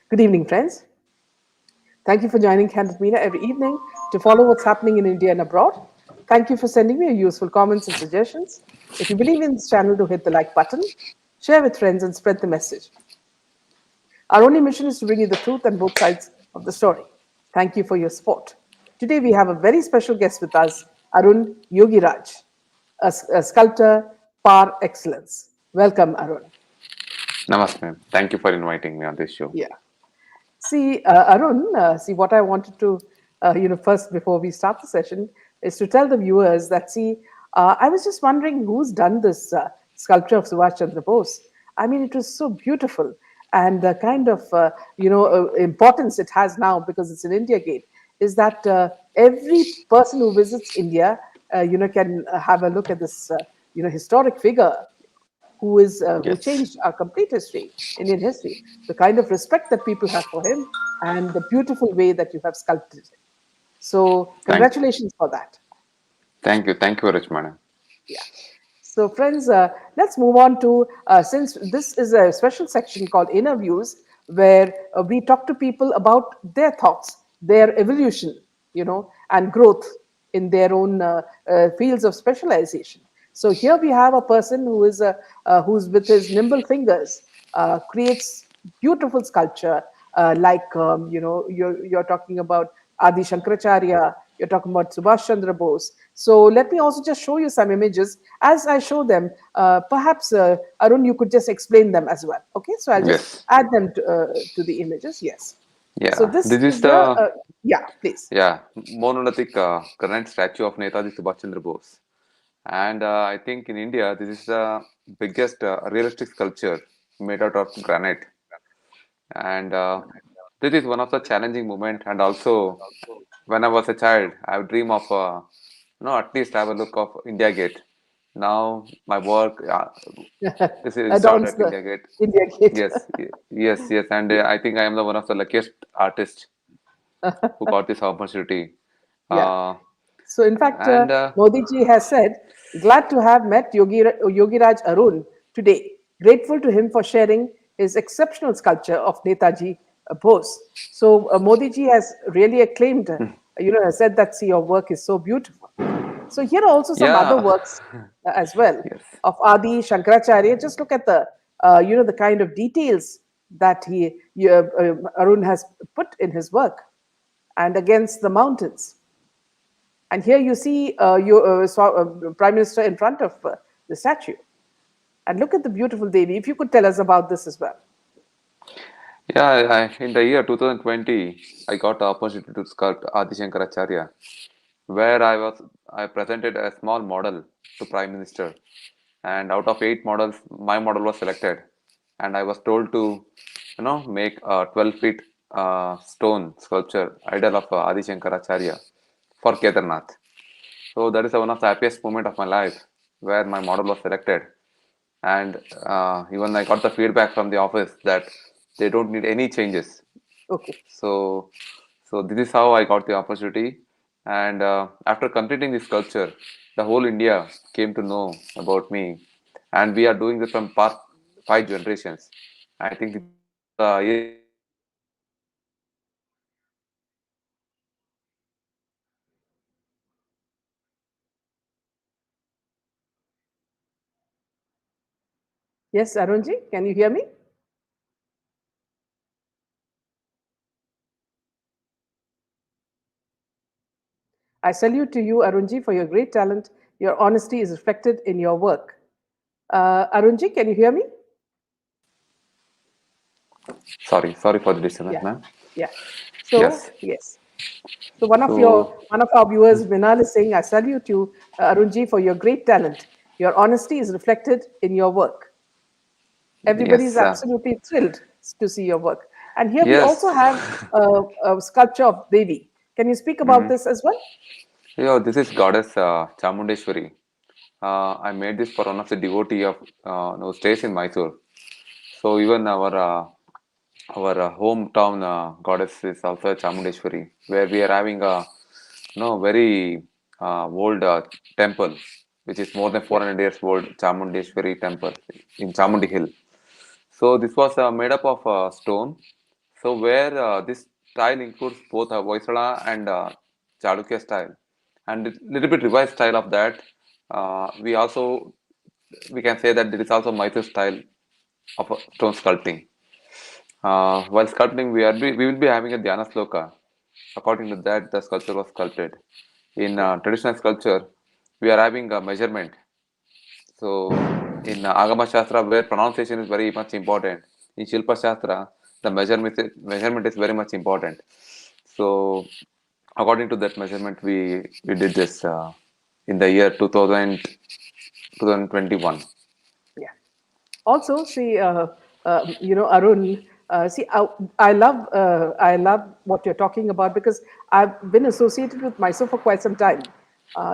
Good evening, friends. Thank you for joining Candid Media every evening to follow what's happening in India and abroad. Thank you for sending me your useful comments and suggestions. If you believe in this channel, do hit the like button, share with friends, and spread the message. Our only mission is to bring you the truth and both sides of the story. Thank you for your support. Today, we have a very special guest with us, Arun Yogiraj, a sculptor par excellence. Welcome, Arun. Namaste, ma'am. Thank you for inviting me on this show. Yeah. See, Arun, what I wanted to, first before we start the session is to tell the viewers that, I was just wondering who's done this sculpture of Subhash Chandra Bose. I mean, it was so beautiful and the kind of, importance it has now because it's in India Gate is that every person who visits India, can have a look at this, historic figure who Yes. changed our complete history, Indian history, the kind of respect that people have for him, and the beautiful way that you have sculpted it. So, Thank congratulations for that. thank you. Thank you very much, madam. Yeah. So, friends, let's move on to since this is a special section called Interviews, where we talk to people about their thoughts, their evolution, and growth in their own fields of specialization. So here we have a person who's with his nimble fingers creates beautiful sculpture, like you're talking about Adi Shankaracharya, you're talking about Subhash Chandra Bose. So let me also just show you some images. As I show them, perhaps Arun, you could just explain them as well. Okay, so I'll just Yes. add them to the images. Yes. So Yeah. this This is is the the yeah, please. monolithic granite statue of Netaji Subhash Chandra Bose, and I think in India this is the biggest realistic sculpture made out of granite, and this is one of the challenging moment. And also, when I was a child, I would dream of at least have a look of India Gate. Now my work. This is installed Adorns at the India Gate. India Gate. Yes, and I think I am the one of the luckiest artists who got this opportunity. Yeah. Uh, So, in fact, and Modi ji has said, glad to have met Yogiraj Arun today. Grateful to him for sharing his exceptional sculpture of Netaji Bose. So, Modi ji has really acclaimed, said that, see, your work is so beautiful. So, here are also some other yeah, works as well yes, of Adi Shankaracharya. Just look at the kind of details that Arun has put in his work and against the mountains. And here you see your Prime Minister in front of the statue. And look at the beautiful Devi. If you could tell us about this as well. yeah. In the year 2020, I got the opportunity to sculpt Adi Shankaracharya, where I presented a small model to Prime Minister, and out of 8 models, my model was selected, and I was told to, make a 12 feet stone sculpture idol of Adi Shankaracharya for Kedarnath. So that is one of the happiest moment of my life, where my model was selected, and even I got the feedback from the office that they don't need any changes. Okay. So, so this is how I got the opportunity. And after completing this sculpture, the whole India came to know about me, and we are doing this from past 5 generations. I think this is one of the highest achievement of my life. Yes, Arunji, can you hear me? I salute to you, Arunji, for your great talent. Your honesty is reflected in your work. Arunji, can you hear me? Sorry for the disturbance, Yeah, ma'am. yeah. Yes. So yes. So So one of our viewers, Vinal, is saying, "I salute you, Arunji, for your great talent. Your honesty is reflected in your work." Everybody is yes, absolutely thrilled to see your work. And here we also yes. have a sculpture of Devi. Can you speak about this as well? This is goddess Chamundeshwari. I made this for one of the devotee of who stays in Mysore. So even our hometown goddess is also Chamundeshwari, where we are having a very old temple, which is more than Yeah. 400 years old Chamundeshwari temple in Chamundi Hill. So this was made up of stone So where this style includes both Hoysala and Chalukya style, and a little bit revised style of that. We also we can say that there is also Mysore style of stone sculpting. While sculpting, we will be having a Dhyana sloka. According to that, the sculpture was sculpted. In traditional sculpture, we are having a measurement. So in Agama Shastra, where pronunciation is very much important, in Shilpa Shastra, the measurement is very much important. So according to that measurement, we did this in the year 2021. Yeah. Also, see, Arun, see, I love what you're talking about because I've been associated with Mysore for quite some time,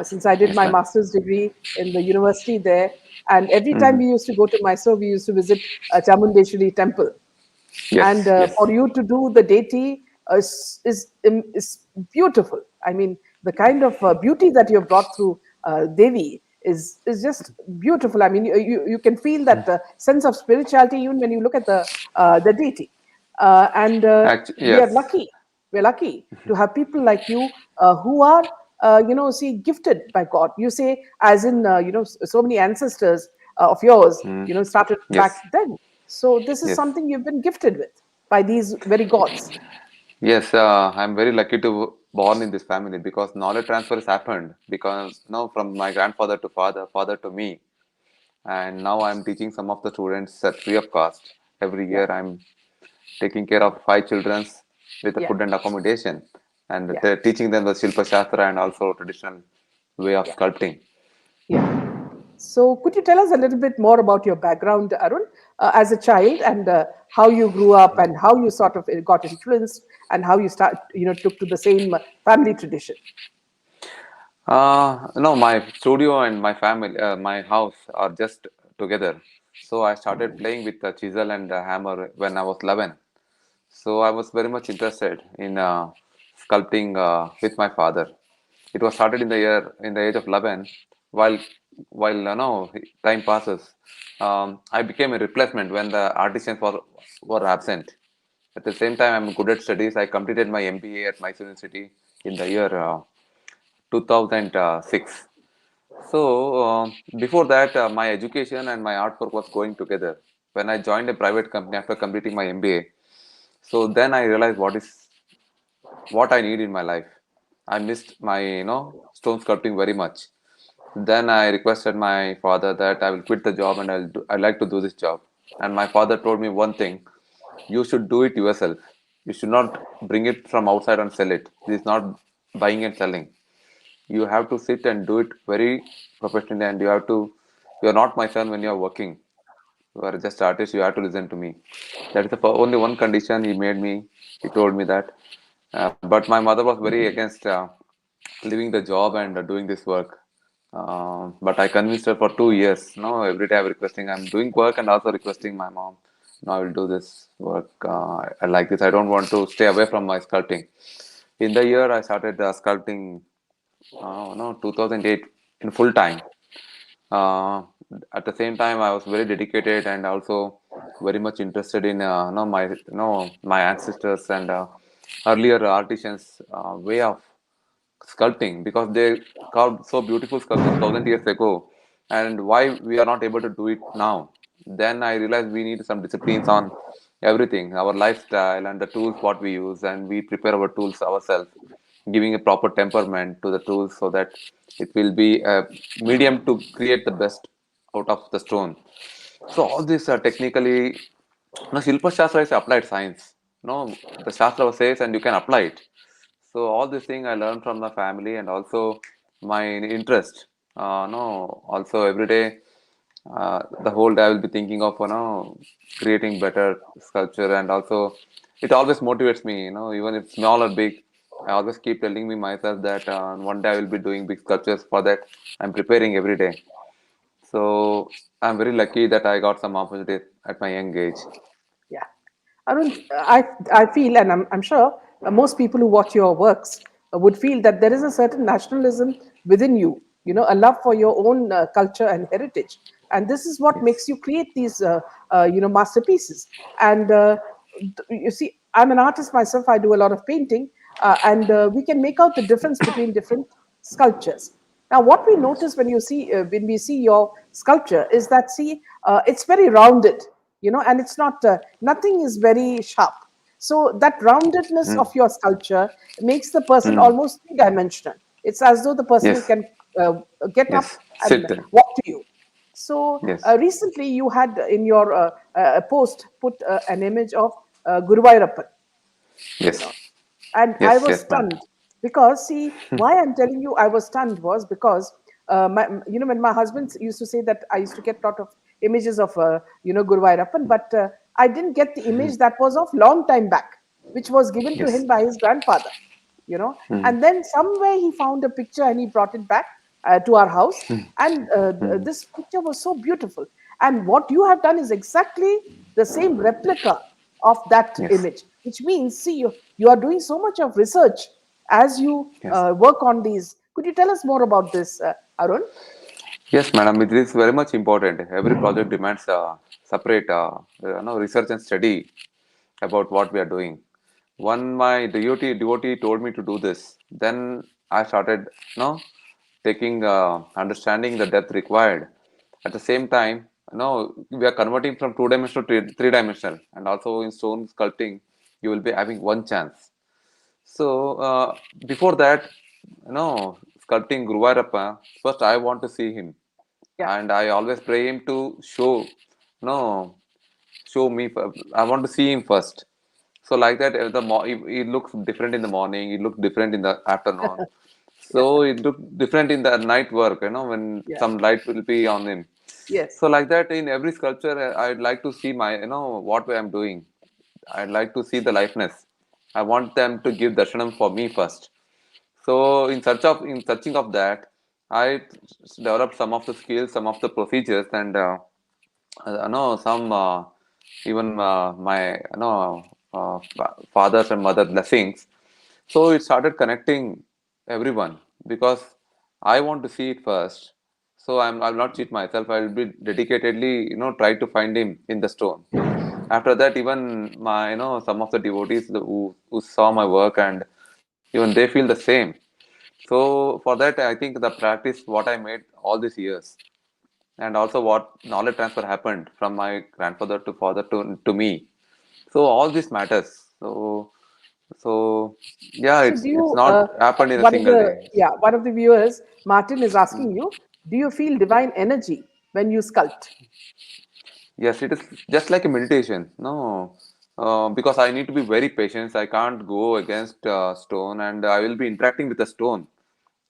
since I did Yes, my ma'am. master's degree in the university there. And every time Hmm. we used to go to Mysore, we used to visit Chamundeshwari temple. And Yes, for yes. you to do the deity is beautiful. I mean, the kind of beauty that you've brought through Devi is just beautiful. I mean, you can feel that sense of spirituality even when you look at the deity. And Actually, we are yes. lucky. We're lucky to have people like you who are, see, gifted by God. You say, as in, so many ancestors of yours, Mm. started back Yes, then. So this is yes. something you've been gifted with by these very gods. Yes, I'm very lucky to born in this family because knowledge transfer has happened because from my grandfather to father, father to me, and now I'm teaching some of the students at free of cost. Every Yeah, year I'm taking care of five children with the yeah, food and accommodation, and yeah, teaching them the Shilpa Shastra and also traditional way of yeah, sculpting. yeah. So could you tell us a little bit more about your background, Arun, as a child, and how you grew up, and how you sort of got influenced, and how you took to the same family tradition? No, my studio and my family, my house are just together. So I started playing with the chisel and the hammer when I was 11. So I was very much interested in sculpting with my father. It was started in the age of 11. While time passes, I became a replacement when the artisans were absent. At the same time, I'm good at studies. I completed my MBA at Mysore University in the year 2006. So before that, my education and my artwork was going together. When I joined a private company after completing my MBA, so then I realized what I need in my life. I missed my stone sculpting very much. Then I requested my father that I will quit the job and I like to do this job. And my father told me one thing: you should do it yourself. You should not bring it from outside and sell it. This is not buying and selling. You have to sit and do it very professionally, and you are not my son when you are working. You are just artist. You have to listen to me. That is the only one condition he made me. He told me that. But my mother was very against leaving the job and doing this work. But I convinced her for 2 years. No, every day I'm requesting. I'm doing work and also requesting my mom. No, I will do this work. I like this. I don't want to stay away from my sculpting. In the year, I started sculpting. No, 2008 in full time. Uh, at the same time, I was very dedicated and also very much interested in my ancestors and earlier artisans' way of sculpting because they carved so beautiful sculptures 1,000 years ago, and why we are not able to do it now. Then I realized we need some disciplines on everything, our lifestyle and the tools what we use, and we prepare our tools ourselves, giving a proper temperament to the tools so that it will be a medium to create the best out of the stone. So all this are technically, no, Shilpa Shastra is applied science. No, the Shastra says and you can apply it. So all these things I learned from the family and also my interest. No, also every day, the whole day I will be thinking of creating better sculpture, and also it always motivates me. Even if small or big, I always keep telling me myself that one day I will be doing big sculptures. For that, I'm preparing every day. So I'm very lucky that I got some opportunity at my young age. Yeah. Arun, I feel, and I'm sure most people who watch your works would feel that there is a certain nationalism within you, a love for your own culture and heritage. And this is what makes Yes. you create these, masterpieces. And you see, I'm an artist myself. I do a lot of painting, and we can make out the difference between different sculptures. Now, what we notice when we see your sculpture is that, see, it's very rounded, and it's not nothing is very sharp. So that roundedness of your sculpture makes the person Mm. almost three-dimensional. It's as though the person Yes. can get up Yes. and Sit there. walk to you. So Yes. recently, you had in your post put an image of Guruvairappan, you know, Yes. and I Yes. was Yes, ma'am. stunned because, see, why I'm telling you I was stunned was because when my husband used to say that I used to get a lot of images of Guruvairappan, but I didn't get the image that was of long time back, which was given to Yes. him by his grandfather, Mm. and then somewhere he found a picture and he brought it back to our house, and Mm. this picture was so beautiful, and what you have done is exactly the same replica of that Yes. image, which means, see, you are doing so much of research as you Yes. work on these. Could you tell us more about this, Arun? Yes, madam. It is very much important. Every project demands separate, research and study about what we are doing. When my devotee told me to do this, then I started, taking, understanding the depth required. At the same time, we are converting from two-dimensional to three-dimensional, and also in stone sculpting, you will be having one chance. So before that, sculpting Guruvarappa, first I want to see him, Yeah. and I always pray him to no, show me. I want to see him first. So like that, it looks different in the morning. It looks different in the afternoon. Yeah. So it looks different in the night work. When Yeah. some light will be on him. Yes. So like that, in every sculpture, I'd like to see my, what I'm doing. I'd like to see the likeness. I want them to give darshanam for me first. So in searching of that, I developed some of the skills, some of the procedures, and some even my fathers and mother blessings. So it started connecting everyone because I want to see it first. So I'll not cheat myself. I'll be dedicatedly try to find him in the stone. After that, even my some of the devotees who saw my work, and even they feel the same. So for that, I think the practice what I made all these years, and also what knowledge transfer happened from my grandfather to father to me. So all this matters. So yeah, So it's do it's you, not happened in a one of single the, day. yeah, one of the viewers, Martin, is asking you, do you feel divine energy when you sculpt? Yes, it is just like a meditation. No, because I need to be very patient. I can't go against stone, and I will be interacting with the stone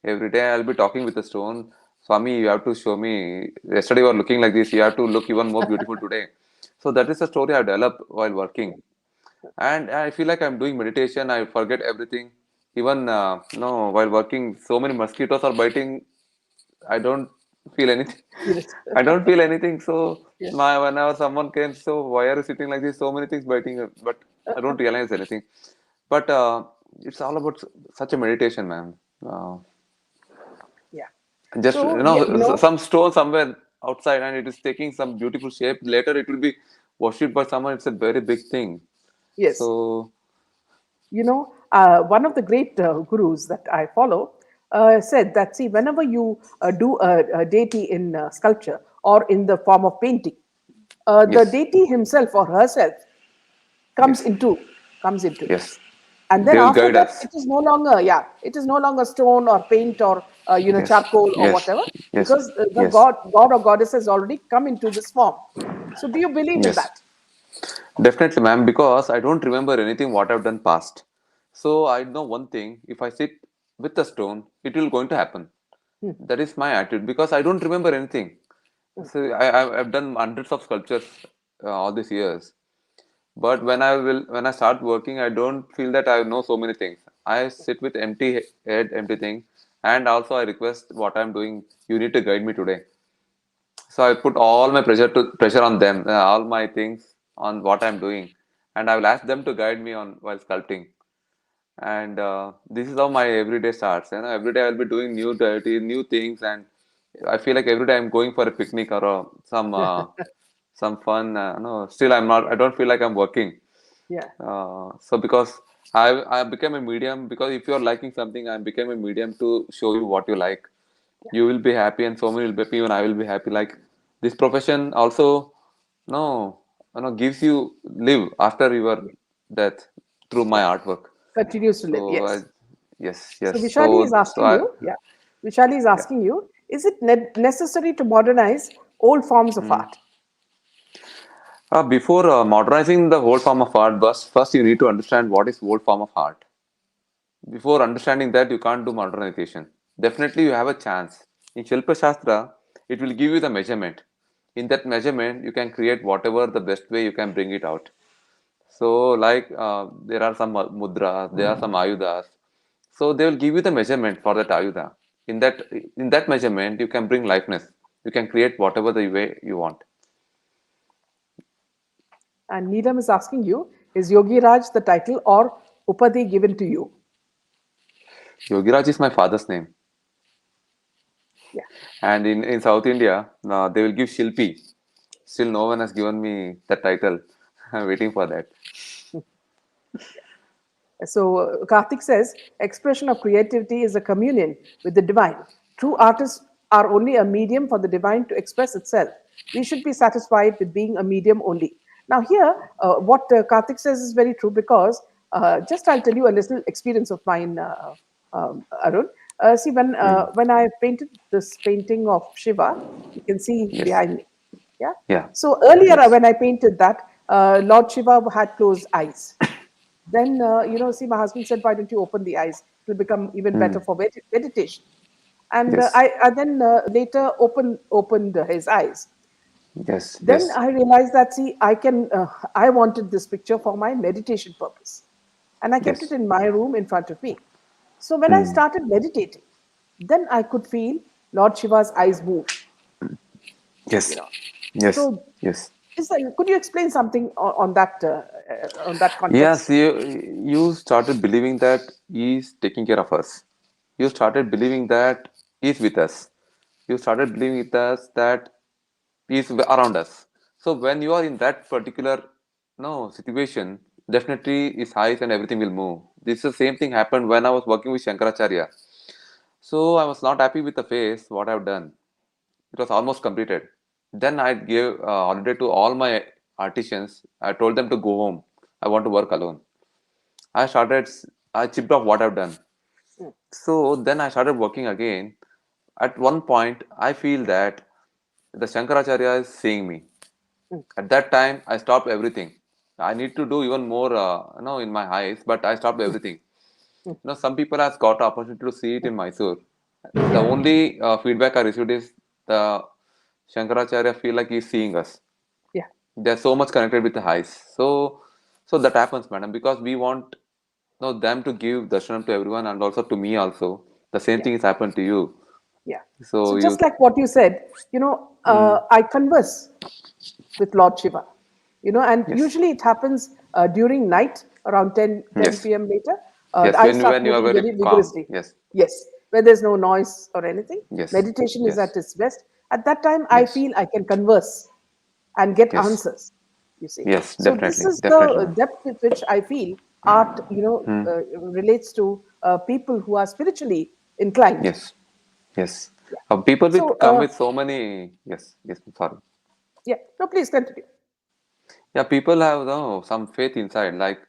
every day. I'll be talking with the stone. Swami, you have to show me. Yesterday you were looking like this. You have to look even more beautiful today. So that is the story I developed while working, and I feel like I'm doing meditation. I forget everything. Even no, while working, so many mosquitoes are biting. I don't feel anything. Yes. I don't feel anything. So Yes. my whenever someone came, so why are you sitting like this? So many things biting, but I don't realize anything. But it's all about such a meditation, man. Uh, Yeah. just So, yeah, some stone somewhere outside, and it is taking some beautiful shape. Later, it will be worshipped by someone. It's a very big thing. yes. So One of the great gurus that I follow said that, see, whenever you do a deity in sculpture or in the form of painting, the yes, deity himself or herself comes yes, into comes into it, yes. and then They will after guide that us. it is no longer, yeah, it is no longer stone or paint or Yes, charcoal or yes, whatever, yes, because the yes, god or goddess has already come into this form. So do you believe in yes. that? Definitely, ma'am, because I don't remember anything what I've done past. So I know one thing: if I sit with a stone, it will going to happen. Hmm, That is my attitude because I don't remember anything. hmm, So I've done hundreds of sculptures all these years. But when I start working, I don't feel that I know so many things. I sit with empty head, empty thing, and also I request what I'm doing. You need to guide me today. So I put all my pressure on them, all my things on what I'm doing, and I will ask them to guide me on while sculpting. And this is how my everyday starts. Every day I'll be doing new dirty, new things, and I feel like every day I'm going for a picnic or some fun. No, still I'm not. I don't feel like I'm working. Yeah. So because I became a medium, because if you are liking something, I became a medium to show you what you like. You will be happy, and so many will be happy, and I will be happy. Like this profession also, no, gives you live after your Yeah. death through my Yeah. artwork. Continues to live. So Yes. yes, So yes. Vishali is So asking I you, yeah, Vishali is yeah. asking you, is it necessary to modernize old forms of Mm. art? Before modernizing the whole form of art, first you need to understand what is whole form of art. Before understanding that, you can't do modernization. Definitely, you have a chance. In Shilpa Shastra, it will give you the measurement. In that measurement, you can create whatever the best way you can bring it out. So, like there are some mudras, there are some ayudas. So they will give you the measurement for that ayuda. In that measurement, you can bring likeness. You can create whatever the way you want. And Neelam is asking you, is Yogi Raj the title or Upadi given to you? Yogiraj is my father's name, Yeah. and in South India, they will give Shilpi. Still, no one has given me the title. I'm waiting for that. So Karthik says, expression of creativity is a communion with the divine. True artists are only a medium for the divine to express itself. We should be satisfied with being a medium only. Now, here, what Karthik says is very true because just I'll tell you a little experience of mine, Arun. See, Mm. when I painted this painting of Shiva, you can see Yes. behind me. Yeah. Yeah. So earlier, Yes. when I painted that, Lord Shiva had closed eyes. Then, see, my husband said, why don't you open the eyes? It will become even better Mm. for meditation. And Yes. I then later opened his eyes. Yes. Then Yes. I realized that, see, I wanted this picture for my meditation purpose. And I kept it Yes. in my room in front of me. So when I Mm. started meditating, then I could feel Lord Shiva's eyes move, you Yes. know. Yes. So Yes. could you explain something on that Yes. context? You started believing that he is taking care of us. You started believing that he is with us. You started believing with us that he is around us. So when you are in that particular situation, definitely his eyes and everything will move. This is the same thing happened when I was working with Shankaracharya. So I was not happy with the face what I've done. It was almost completed. Then I gave holiday to all my artisans. I told them to go home. I want to work alone. I started. I chipped off what I've done. Mm, So then I started working again. At one point, I feel that the Shankaracharya is seeing me. mm, At that time, I stopped everything. I need to do even more, in my eyes, but I stopped mm, everything. mm. Some people has got opportunity to see it in Mysore. The Yeah, only feedback I received is the Shankaracharya feel like he's seeing us. yeah, They're so much connected with the highs. So that happens, madam, because we want them to give darshanam to everyone and also to me also. The same yeah. thing has happened to you. Yeah. So So you, just like what you said, mm, I converse with Lord Shiva, and yes, usually it happens during night around 10 yes, p.m. later. The yes. eyes When start when you are moving very very calm, vigorously. yes, Yes, where there's no noise or anything. yes, Meditation is yes, at its best. At that time, I yes, feel I can converse and get yes, answers, you see. yes. So this Definitely, is definitely, the ma'am. depth with which I feel art, Hmm. relates to people who are spiritually inclined. Yes, yes. Yeah. People So, with come with so many. Yes, yes. Sorry. yeah, no, please continue. Yeah, people have some faith inside. Like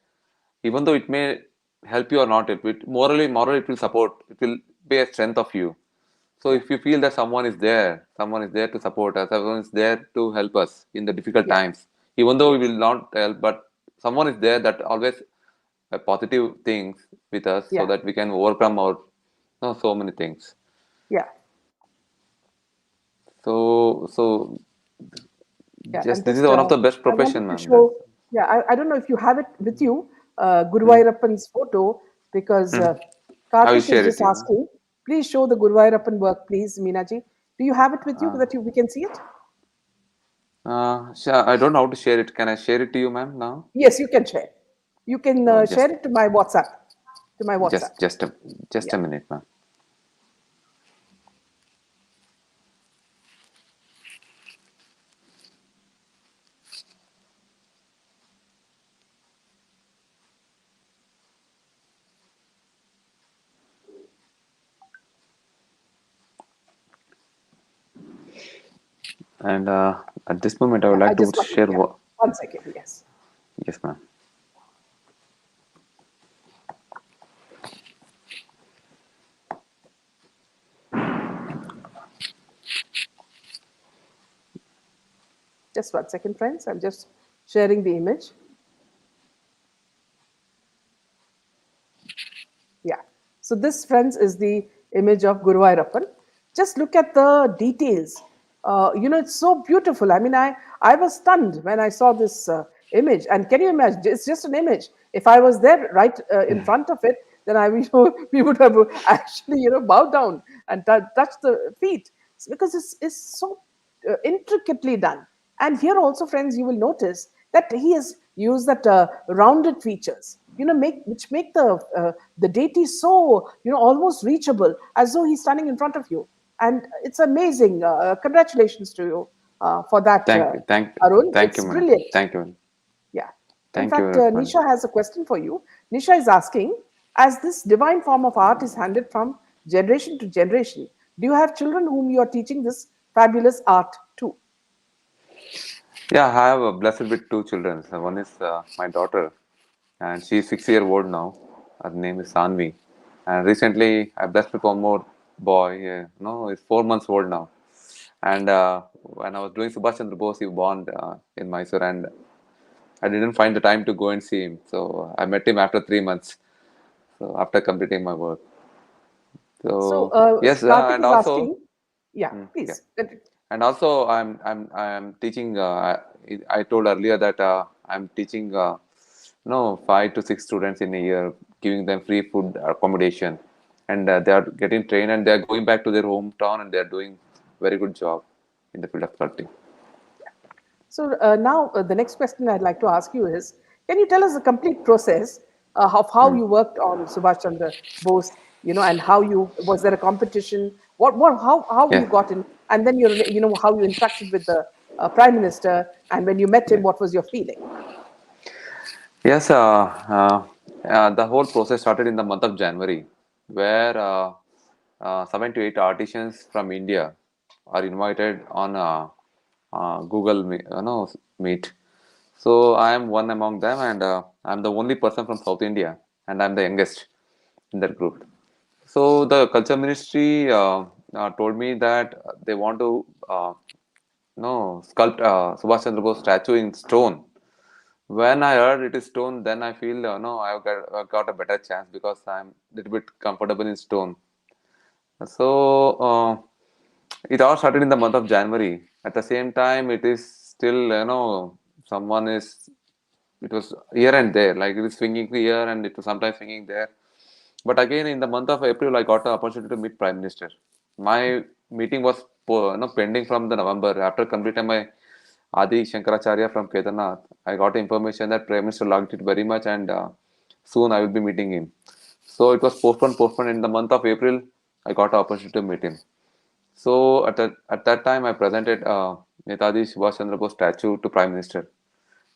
even though it may help you or not, morally it will support. It will be a strength of you. So Yeah, if you feel that someone is there to support us, someone is there to help us in the difficult yeah, times, even though we yes, will not help, but someone is there that always positive things with us so yeah, that we can overcome our so many things. yeah, So yeah. yes, And this is just one of the best I wanted profession, to ma'am. show, yeah, I don't know if you have it with you, Hmm. Guruvairappan's photo, because Hmm. I will Karthik is share just it. asking, please show the Guruvairappan work, please, Meenaji. Do you have it with you Uh, that we can see it? I don't know how to share it. Can I share it to you, ma'am? Now? Yes, you can share. You can Oh, share it to my WhatsApp. just, just a, just Yeah. a minute, ma'am. And at this moment, I would Yeah, I like to just want to, share yeah, what. 1 second, yes. Yes, ma'am. Just 1 second, friends. I'm just sharing the image. Yeah. So this, friends, is the image of Guruvairappan. Just look at the details. It's so beautiful. I mean, I was stunned when I saw this image. And can you imagine? It's just an image. If I was there right in front of it, then we would have actually, bowed down and touched the feet. Because it's so intricately done. And here also, friends, you will notice that he has used that rounded features, which make the deity so, almost reachable, as though he's standing in front of you. And it's amazing. Congratulations to you for that, Thank you, Arun. thank you, It's madam. brilliant. Thank you, Yeah. In thank you fact, very much. Nisha has a question for you. Nisha is asking, as this divine form of art is handed from generation to generation, do you have children whom you are teaching this fabulous art to? Yeah, I have a blessed with two children. So one is my daughter, and she's 6 year old now. Her name is Sanvi. And recently, I blessed with one more boy. No, he's 4 months old now. And when I was doing Subhash Chandra Bose, he born in Mysore, and I didn't find the time to go and see him. So I met him after 3 months. So after completing my work. So, So yes, Karthik and is also, asking, yeah, yeah. please. And also, I'm teaching. I told earlier that I'm teaching, 5 to 6 students in a year, giving them free food accommodation, and they are getting trained, and they are going back to their hometown, and they are doing very good job in the field of sculpting. So now the next question I'd like to ask you is, can you tell us the complete process of how Hmm. you worked on Subhash Chandra Bose, and how was there a competition? How Yeah, you got in, and then how you interacted with the Prime Minister, and when you met him, yeah. what was your feeling? Yes, the whole process started in the month of January, where 7 to 8 artisans from India are invited on Google Meet. So I am one among them, and I'm the only person from South India, and I'm the youngest in that group. So the culture ministry told me that they want to sculpt Subhash Chandra Bose statue in stone. When I heard it is stone, then I feel no, I got a better chance because I'm a little bit comfortable in stone. So it all started in the month of January. At the same time, it is still someone is it was here and there, like it is swinging here and it was sometimes swinging there. But again, in the month of April, I got the opportunity to meet Prime Minister. My meeting was pending from the November. After completing my Adi Shankaracharya from Kedarnath, I got information that Prime Minister liked it very much, and soon I will be meeting him. So it was postponed. In the month of April, I got the opportunity to meet him. So at that time, I presented Netaji Subhash Chandra Bose statue to Prime Minister.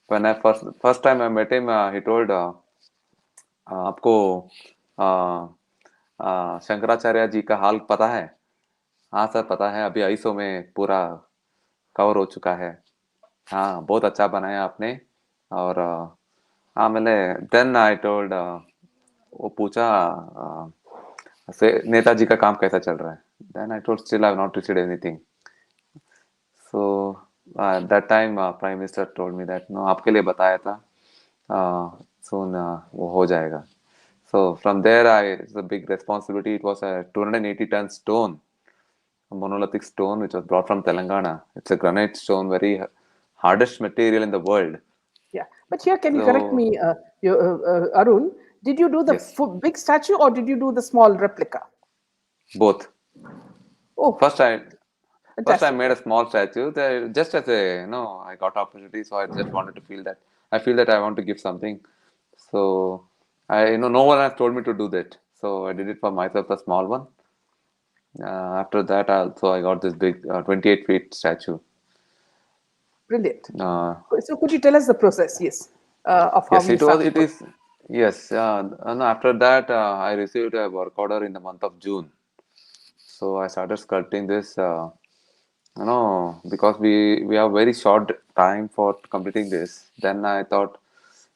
When I first time I met him, he told, आपको शंकराचार्य जी का हाल पता है? हाँ sir पता है, अभी ISO में पूरा कवर हो चुका है। हाँ बहुत अच्छा बनाया आपने। और हाँ मैंने देन आई टोल्ड, वो पूछा से नेताजी का काम कैसा चल रहा है? Then I told still I have not received anything. So that time prime minister told me that no आपके लिए बताया था, soon वो हो जाएगा। So from there, it's a big responsibility. It was a 280-ton stone, a monolithic stone, which was brought from Telangana. It's a granite stone, very hardest material in the world. Yeah, but here, can you correct So me, Arun? Did you do the yes, big statue or did you do the small replica? both. Oh, First, I fantastic! made a small statue. Just as a I got opportunity, so I just wanted to feel that. I feel that I want to give something. So no one has told me to do that. So I did it for myself, a small one. After that, I got this big 28 feet statue. Brilliant. Uh, So, could you tell us the process, yes, of how yes, you it was. started It working? is. Yes. And after that, I received a work order in the month of June. So I started sculpting this. because we have very short time for completing this. Then I thought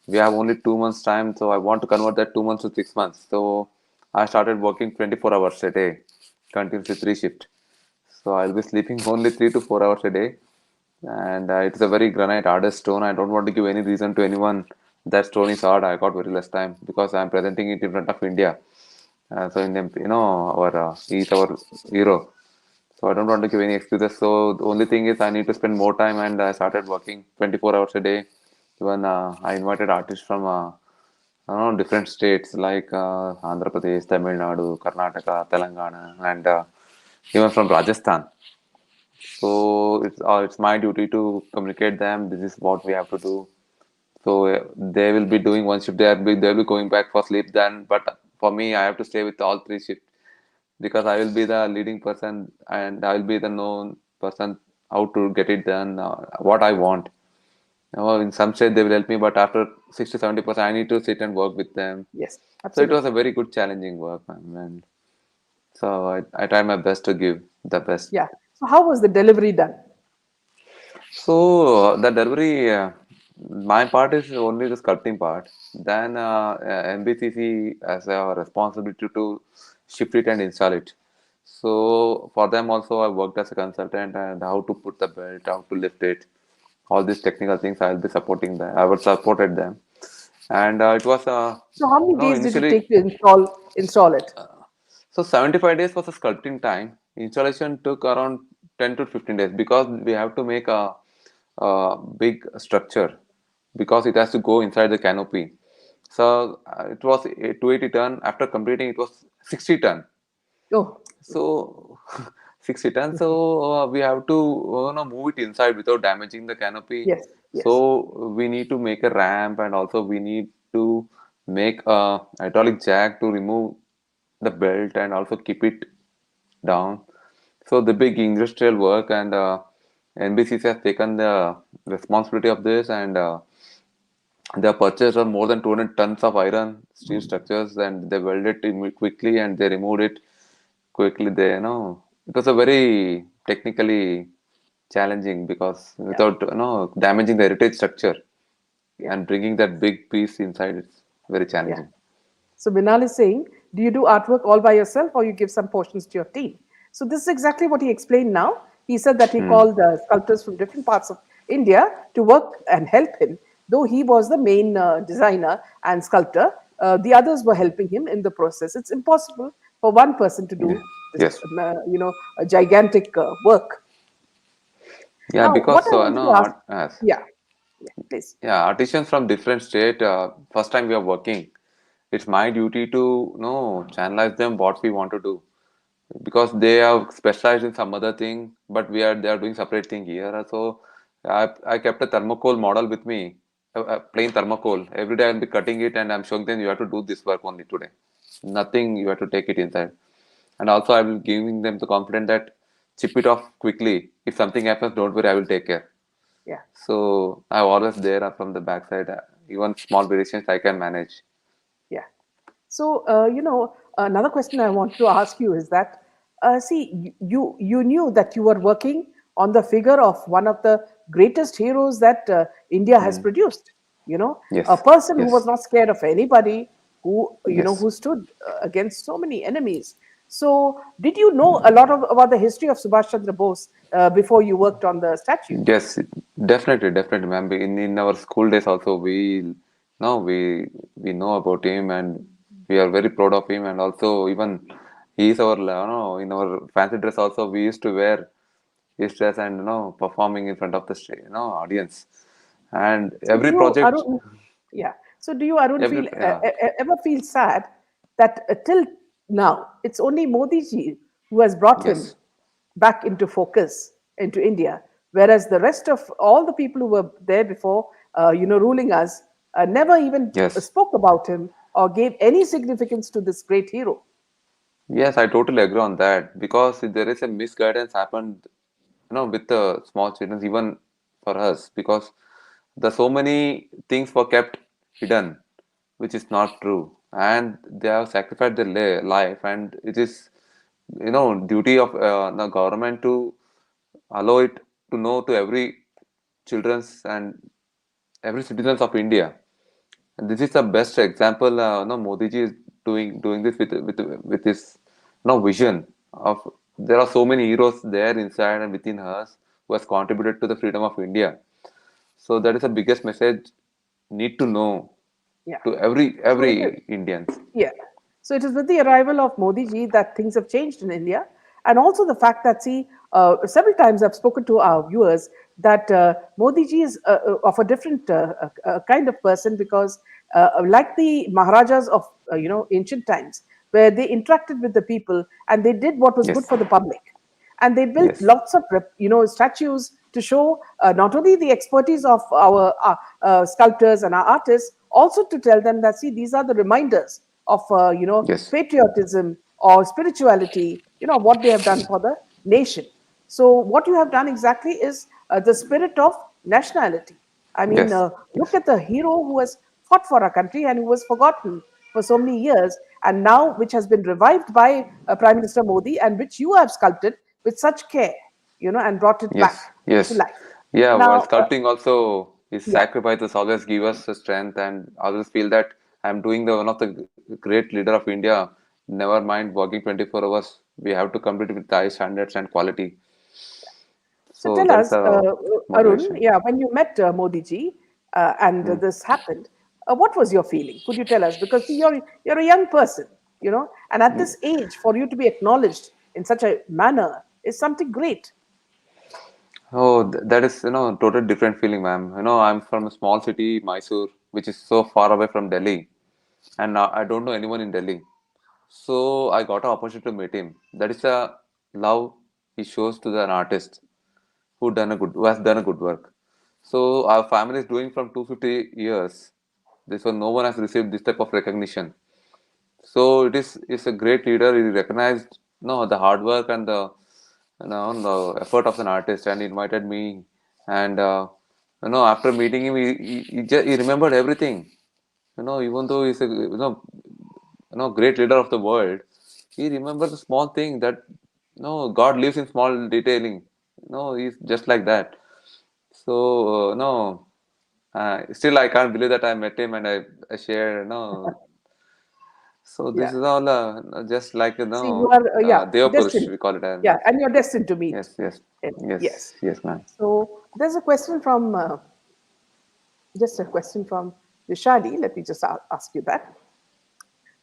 we have only 2 months time, so I want to convert that 2 months to 6 months. So I started working 24 hours a day, continuously three shift. So I'll be sleeping only 3 to 4 hours a day, and it's a very granite hardest stone. I don't want to give any reason to anyone that stone is hard. I got very less time because I'm presenting it in front of India. So in the, our he's our hero. So I don't want to give any excuses. So the only thing is I need to spend more time, and I started working 24 hours a day. Even I invited artists from different states like Andhra Pradesh, Tamil Nadu, Karnataka, Telangana, and even from Rajasthan. So it's my duty to communicate them. This is what we have to do. So they will be doing one shift. They'll be going back for sleep then. But for me, I have to stay with all three shifts because I will be the leading person and I will be the known person how to get it done, what I want. In some stage they will help me, but after 60 to 70%, I need to sit and work with them. Yes, So it was a absolutely. very good, challenging work, man. And so I tried my best to give the best. Yeah. So how was the delivery done? So the delivery, my part is only the sculpting part. Then MBCC has a responsibility to ship it and install it. So for them also, I worked as a consultant and how to put the belt, how to lift it, all these technical things. I'll be supporting them. I would supported them, and it was So how many days did it initially take to install it? so 75 days was a sculpting time. Installation took around 10 to 15 days because we have to make a big structure because it has to go inside the canopy. So it was a 280 ton. After completing, it was 60 ton. Oh, So 60 tons. So we have to move it inside without damaging the canopy. yes, yes. So we need to make a ramp and also we need to make a hydraulic jack to remove the belt and also keep it down. So the big industrial work and NBCC has taken the responsibility of this and they have purchased more than 200 tons of iron steel structures and they welded it quickly and they removed it quickly. It was a very technically challenging because Yeah, without damaging the heritage structure yeah, and bringing that big piece inside, it's very yeah. challenging. So Binal is saying, do you do artwork all by yourself or you give some portions to your team? So this is exactly what he explained now. He said that he Hmm. called sculptors from different parts of India to work and help him. Though he was the main designer and sculptor, the others were helping him in the process. It's impossible for one person to Yeah. do this, Yes. a gigantic work. Yeah, Now, what because I wanted to ask, yes. yeah, yeah, please. Yeah, artisans from different state. First time we are working, it's my duty to channelize them what we want to do because they are specialized in some other thing, but they are doing separate thing here. So I kept a thermocol model with me, a plain thermocol. Every day I'll be cutting it and I'm showing them you have to do this work only today. Nothing you have to take it inside. And also I will giving them the confidence that chip it off quickly. If something happens, don't worry, I will take care. Yeah. So I'm always there from the backside. Even small variations I can manage. Yeah. So, another question I want to ask you is that, see, you knew that you were working on the figure of one of the greatest heroes that India has Hmm. produced. You know, a Yes. person who was Yes. not scared of anybody, Yes. who stood against so many enemies. So, did you know a lot about the history of Subhash Chandra Bose before you worked on the statue? Yes, definitely, ma'am. In our school days also, no, we know about him and we are very proud of him. And also, even he is our, in our fancy dress also, we used to wear his dress and performing in front of the audience. And So do every you, project, Arun? Yeah. So do you, Arun, every feel yeah, ever feel sad that till now it's only Modi ji who has brought him yes, back into focus into India, whereas the rest of all the people who were there before, ruling us, never even yes, spoke about him or gave any significance to this great hero. yes, I totally agree on that because there is a misguidance happened, with the small children, even for us, because the so many things were kept hidden, which is not true, and they have sacrificed their life, and it is, duty of the government to allow it to know to every children's and every citizens of India. And this is the best example. No, Modi ji is doing this with his no vision of. There are so many heroes there inside and within us who has contributed to the freedom of India. So that is the biggest message need to know Yeah. to every So every it is. Indians. Yeah. So it is with the arrival of Modi ji that things have changed in India. And also the fact that, see, several times I've spoken to our viewers that Modi ji is of a different kind of person because, like the Maharajas of, ancient times, where they interacted with the people and they did what was good Yes, for the public, and they built yes, lots of statues to show not only the expertise of our sculptors and our artists, also to tell them that, see, these are the reminders of yes, patriotism or spirituality, what they have done for the nation. So what you have done exactly is the spirit of nationality. I mean, yes, look yes, at the hero who has fought for our country and who was forgotten for so many years, and now which has been revived by Prime Minister Modi, and which you have sculpted with such care, and brought it back yes, to yes. life. Yeah, while Now, sculpting also, his yeah, sacrifices always give us the strength, and I always feel that I'm doing the one of the great leader of India. Never mind working 24 hours. We have to complete with high standards and quality. so So tell that is us, the Arun, motivation. yeah, when you met Modi ji and Hmm. this happened, what was your feeling? Could you tell us? Because see, you're a young person, and at this age, for you to be acknowledged in such a manner is something great. Oh, that is totally different feeling, ma'am. I'm from a small city, Mysore, which is so far away from Delhi, and I don't know anyone in Delhi. So I got an opportunity to meet him. That is a love he shows to an artist who has done a good work. So our family is doing from 250 years. This one, no one has received this type of recognition. So it's a great leader. He recognized the hard work and the effort of an artist, and he invited me. And after meeting him, he remembered everything. Even though he's a great leader of the world, he remembers the small thing that God lives in small detailing. He's just like that. So no, still I can't believe that I met him and I shared. So Yeah. this is all just like See, you are, Deva Purush, destined. we call it. And Yeah, and you're destined to meet yes, yes, him. yes, Yes. yes, ma'am. So there's a question from, just a question from Vishali. Let me just ask you that.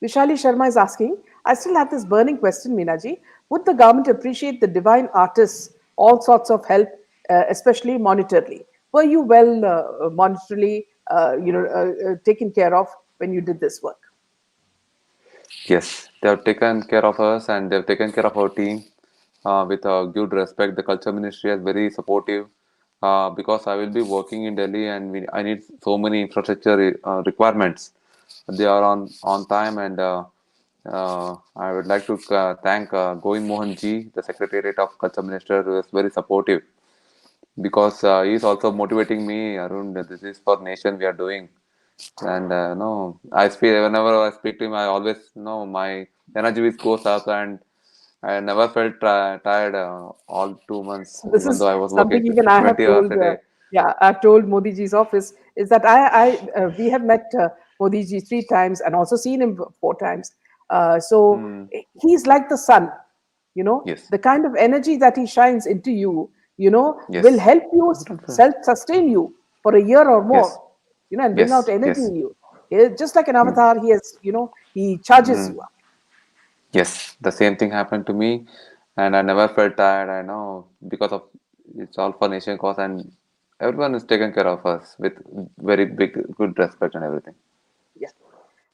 Vishali Sharma is asking, I still have this burning question, Meenaji. Would the government appreciate the divine artists, all sorts of help, especially monetarily? Were you well monetarily, taken care of when you did this work? Yes, they have taken care of us and they've taken care of our team with good respect. The culture ministry is very supportive because I will be working in Delhi and I need so many infrastructure requirements. They are on time and I would like to thank Govind Mohan ji, the Secretariat of Culture Minister, who is very supportive because he is also motivating me. Arun, this is for nation we are doing. And no, I speak whenever I speak to him. I always know my energy which goes up, and I never felt tired all 2 months, So this even though is I was working something even I have 20 hours told. a day. Yeah, I've told Modi ji's office is that we have met Modi ji 3 times and also seen him 4 times. So Hmm. he's like the sun. Yes, The kind of energy that he shines into you, will yes, help you self sustain you for a year or more. yes, And bring out yes, energy yes, in you. Just like an avatar, he charges mm. you up. Yes. The same thing happened to me, and I never felt tired. I know because of it's all for nation cause, and everyone is taken care of us with very big, good respect and everything. Yeah.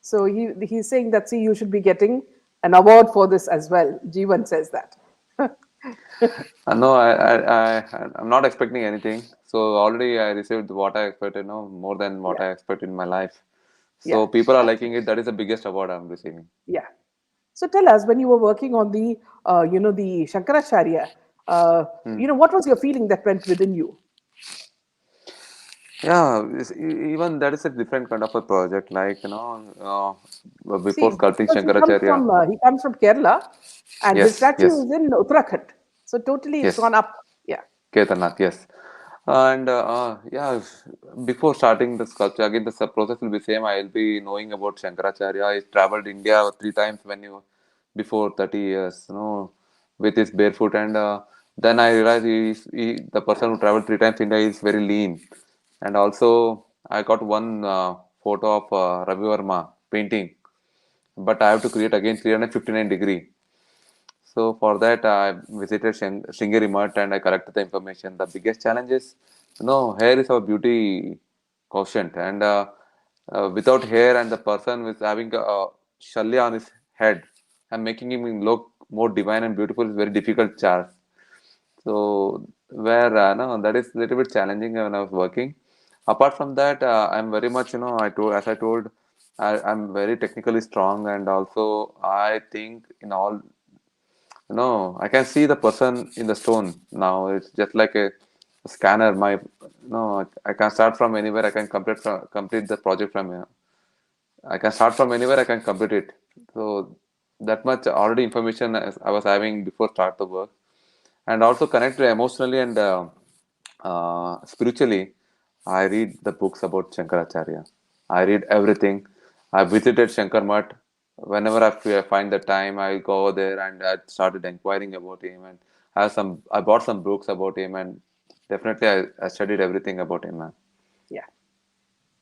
So he's saying that, see, you should be getting an award for this as well. Jeevan says that. No, I'm not expecting anything. So already I received what I expected, no, more than what Yeah, I expected in my life. yeah, So people are liking absolutely. it. That is the biggest award I'm receiving. Yeah. So tell us, when you were working on the Shankaracharya, what was your feeling that went within you? Yeah, even that is a different kind of a project. Like before See, sculpting because Shankaracharya. he comes from Kerala, and his Yes, statue yes, is in Uttarakhand. So totally, it's yes. gone up. Yeah, Kedarnath, yes. And yeah, before starting the sculpture, again the process will be same. I will be knowing about Shankaracharya. I traveled India 3 times when you before 30 years, with his barefoot, and then I realized the person who traveled 3 times India is very lean. And also, I got one photo of Ravi Verma painting, but I have to create again 359-degree. So for that, I visited Sringeri Mutt and I collected the information. The biggest challenge is, hair is our beauty quotient, and without hair and the person is having a shalya on his head and making him look more divine and beautiful is very difficult task. So where no, that is a little bit challenging when I was working. Apart from that, I'm very much I told, I'm very technically strong, and also I think in all I can see the person in the stone now. It's just like a scanner. No, I can start from anywhere. I can complete the project from here. I can start from anywhere. I can complete it. So that much already information as I was having before start the work, and also connect emotionally and spiritually. I read the books about Shankaracharya. I read everything. I visited Shankar Mutt. Whenever I find the time, I go there and I started inquiring about him and I bought some books about him and definitely I studied everything about him, man. Yeah.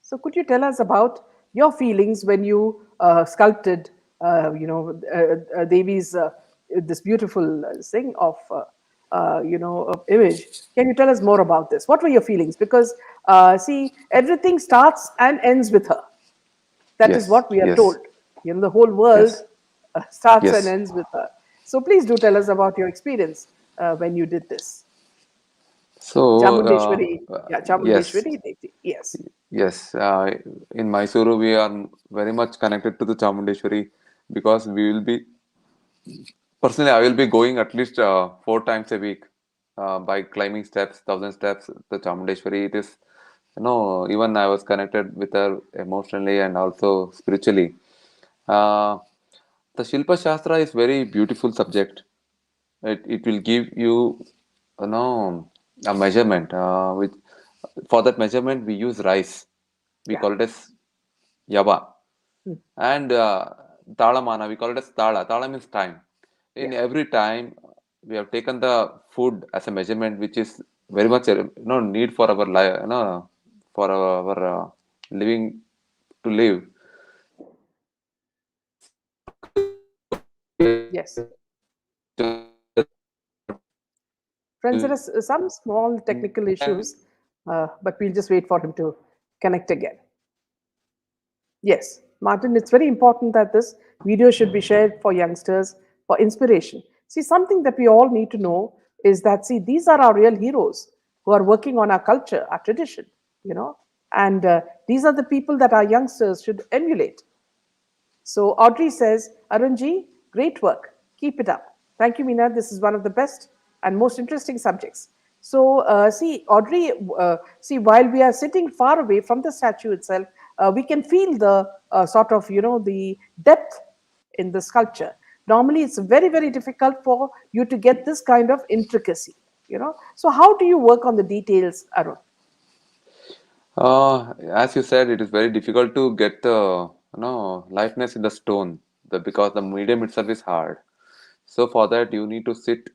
So, could you tell us about your feelings when you sculpted, Devi's this beautiful thing of, of image? Can you tell us more about this? What were your feelings? Because see, everything starts and ends with her. That is Yes, what we are yes, told. The whole world yes, starts and yes. ends with her. So, please do tell us about your experience when you did this. So, Chamundeshwari, yeah, yes, Chamundeshwari, yes, yes. In Mysuru, we are very much connected to the Chamundeshwari because we will be personally, I will be going at least 4 times a week by climbing steps, 1,000 steps. The Chamundeshwari, it is, even I was connected with her emotionally and also spiritually. Uh, the Shilpa Shastra is very beautiful subject. It will give you, a measurement. For that measurement, we use rice. We yeah. call it as yaba. Mm. And talamana, we call it as tala. Tala means time. In Yeah. every time, we have taken the food as a measurement, which is very much need for our life, for our living to live. Yes. Friends, there are some small technical issues, but we'll just wait for him to connect again. Yes, Martin, it's very important that this video should be shared for youngsters for inspiration. See, something that we all need to know is that, see, these are our real heroes who are working on our culture, our tradition, and these are the people that our youngsters should emulate. So Audrey says, Arunji, great work. Keep it up. Thank you, Meena. This is one of the best and most interesting subjects. So see, Audrey, see, while we are sitting far away from the statue itself, we can feel the sort of, the depth in the sculpture. Normally, it's very, very difficult for you to get this kind of intricacy. So how do you work on the details, Arun? As you said, it is very difficult to get the lightness in the stone because the medium itself is hard. So for that, you need to sit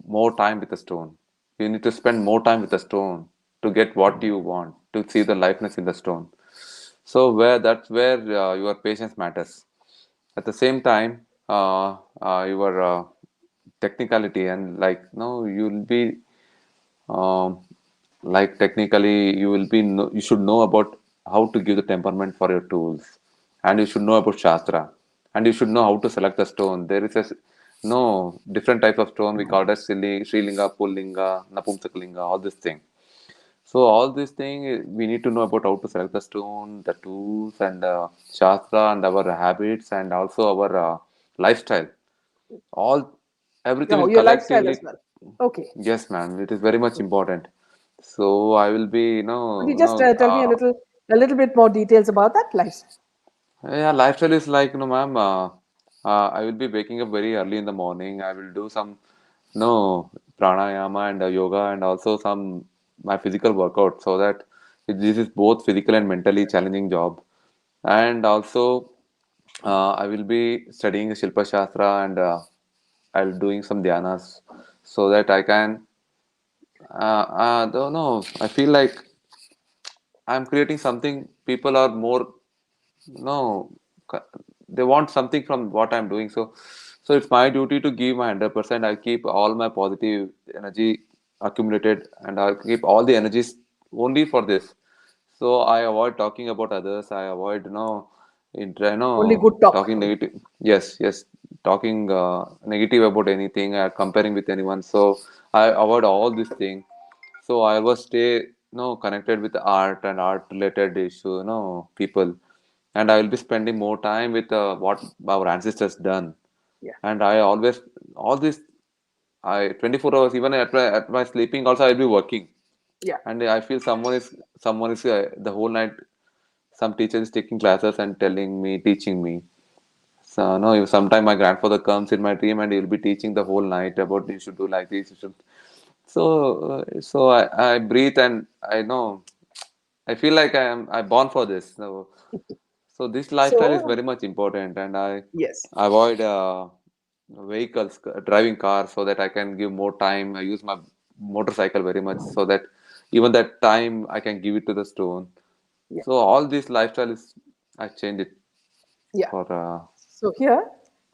more time with the stone. You need to spend more time with the stone to get what you want, to see the lightness in the stone. So that's where your patience matters. At the same time, your technicality and like no, you'll be um, like technically you should know about how to give the temperament for your tools, and you should know about shastra, and you should know how to select the stone. There is no different type of stone. We call it Srilinga, Pullinga, Napumsakalinga, all this thing. So all this thing we need to know about how to select the stone, the tools, and shastra, and our habits, and also our lifestyle. All everything Oh, will your lifestyle collectively. as well. Okay. Yes, man, it is very much important. So I will be, Could you just tell me a little bit more details about that lifestyle? yeah, lifestyle is like, ma'am, I will be waking up very early in the morning. I will do some, pranayama and yoga, and also some my physical workout, so that this is both physical and mentally challenging job. And also I will be studying Shilpa Shastra, and I'll doing some dhyanas, so that I can don't know. I feel like I'm creating something. People are more no, they want something from what I'm doing. So it's my duty to give my 100%. I keep all my positive energy accumulated, and I keep all the energies only for this. So I avoid talking about others. I avoid Only good talk. talking negative. Yes, yes, talking negative about anything, comparing with anyone. So I avoid all this thing. So I always stay connected with art and art related issue, people, and I will be spending more time with what our ancestors done. Yeah, And I always all this I 24 hours, even at my sleeping also I'll be working. yeah, And I feel someone is the whole night. Some teacher is taking classes and telling me, teaching me. So no, sometime my grandfather comes in my dream and he'll be teaching the whole night about you should do like this. You should. So I breathe, and I know I feel like I born for this. So this lifestyle is so very much important, and I yes, avoid vehicles, driving cars, so that I can give more time. I use my motorcycle very much, so that even that time I can give it to the stone. yeah, So all this lifestyle is I change it yeah. for So here,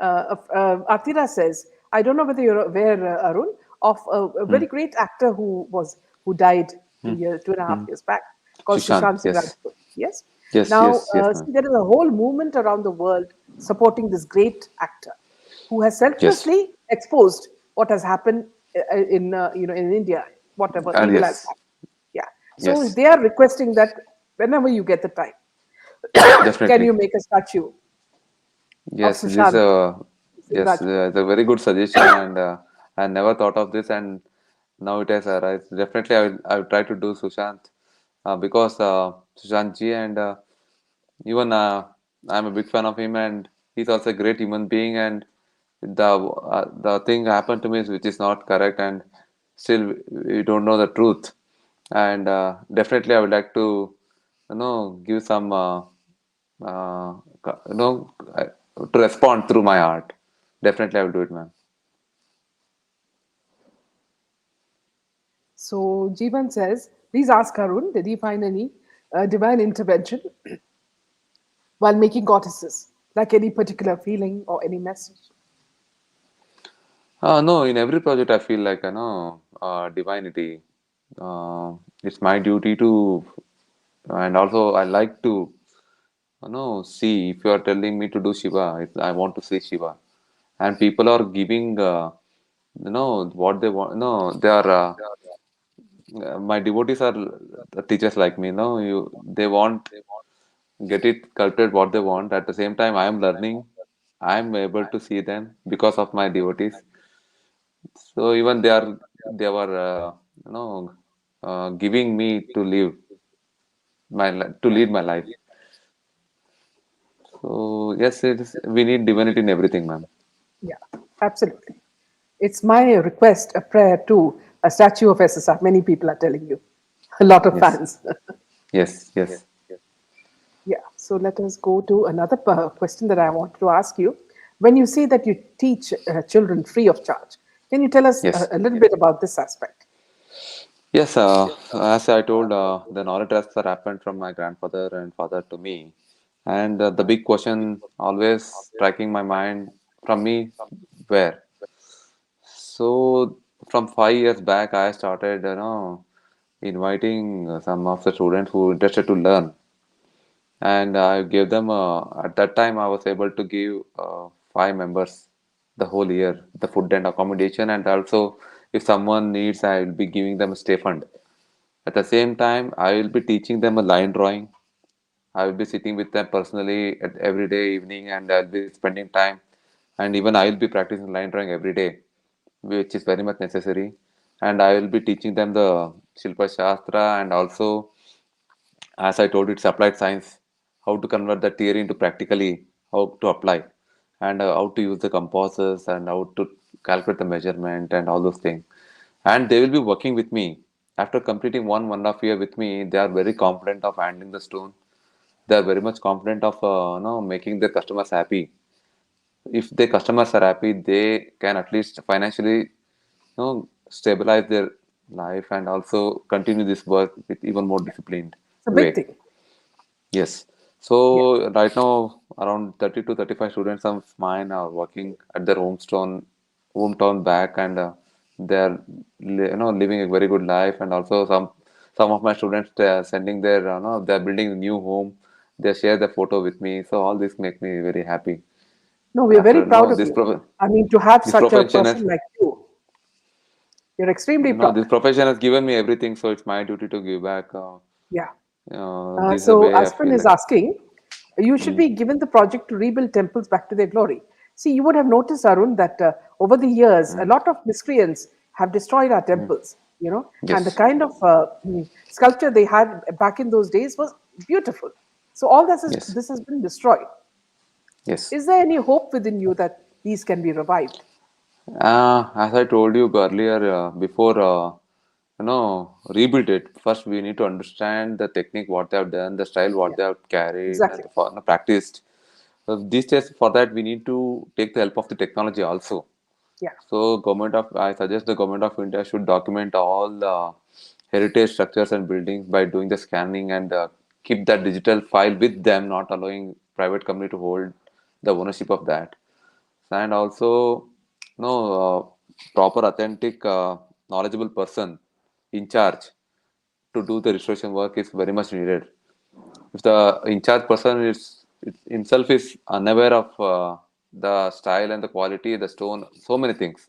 Atira says, I don't know whether you're aware, Arun, of a hmm, very great actor who died hmm, 2.5 hmm. years back, called Sushant. Sushant Singh Yes, Rajput. Yes. yes, Now, yes, yes, ma'am. see, there is a whole movement around the world supporting this great actor who has Yes, selflessly exposed what has happened in India, whatever and evil has yes, happened. Yeah. So yes, they are requesting that whenever you get the time, can definitely. you make a statue of Yes, this Sushant Singh yes, Rajput? it's a very good suggestion, and I never thought of this, and now it has arrived. Definitely, I will try to do Sushant, because Sushant ji, and even I'm a big fan of him, and he's also a great human being. And the thing happened to me which is not correct, and still we don't know the truth. And definitely, I would like to give some to respond through my art. Definitely, I will do it, man. So Jeevan says, please ask Arun, did he find any divine intervention while making goddesses, like any particular feeling or any message? No, in every project, I feel like divinity. It's my duty to, and also I like to, see. If you are telling me to do Shiva, I want to see Shiva, and people are giving, what they want. No, they are. My devotees are the teachers like me. No, they want get it sculpted what they want. At the same time, I am learning. I am able to see them because of my devotees. So even they were giving me to live to lead my life. So yes, we need divinity in everything, ma'am. Yeah, absolutely. It's my request, a prayer to a statue of SSR. Many people are telling you, a lot of Yes, fans. yes, yes, Yeah, so let us go to another question that I want to ask you. When you say that you teach children free of charge, can you tell us yes, a little bit about this aspect? yes. As I told, the knowledge transfer happened from my grandfather and father to me, and the big question always striking my mind from me, where? So from 5 years back, I started, inviting some of the students who interested to learn, and I gave them. At that time, I was able to give 5 members the whole year, the food and accommodation, and also if someone needs, I will be giving them a stay fund. At the same time, I will be teaching them a line drawing. I will be sitting with them personally at every day evening, and I'll be spending time, and even I will be practicing line drawing every day, which is very much necessary. And I will be teaching them the Shilpa Shastra, and also, as I told, it's applied science, how to convert the theory into practically, how to apply, and how to use the compasses, and how to calculate the measurement, and all those things. and they will be working with me. After completing 1.5 year with me, they are very confident of handling the stone. They are very much confident of making their customers happy. If the customers are happy, they can at least financially stabilize their life and also continue this work with even more disciplined It's a big way. thing. Yes. Yeah. So right now, around 30 to 35 students of mine are working at their hometown back, and they're living a very good life. And also some of my students, they are sending their they're building a new home. They share the photo with me. So all this make me very happy. No, we're very After proud of you. I mean, to have this such a profession has person like you, you're extremely proud. this profession has given me everything. So it's my duty to give back. Yeah. This is the So way I Aspen feel is like. asking, you should Mm, be given the project to rebuild temples back to their glory. See, you would have noticed, Arun, that over the years, a mm, lot of miscreants have destroyed our mm. temples, and the Yes. kind of sculpture they had back in those days was beautiful. So all Yes. this has been destroyed. Yes. Is there any hope within you that these can be revived? As I told you earlier, before rebuild it, first we need to understand the technique, what they have done, the style, what Yeah, they have carried, and exactly. practiced. So these days, for that, we need to take the help of the technology also. Yeah, So, I suggest the government of India should document all the heritage structures and buildings by doing the scanning and keep that digital file with them, not allowing private company to hold the ownership of that. And also, proper, authentic, knowledgeable person in charge to do the restoration work is very much needed. If the in charge person himself is unaware of the style and the quality, the stone, so many things,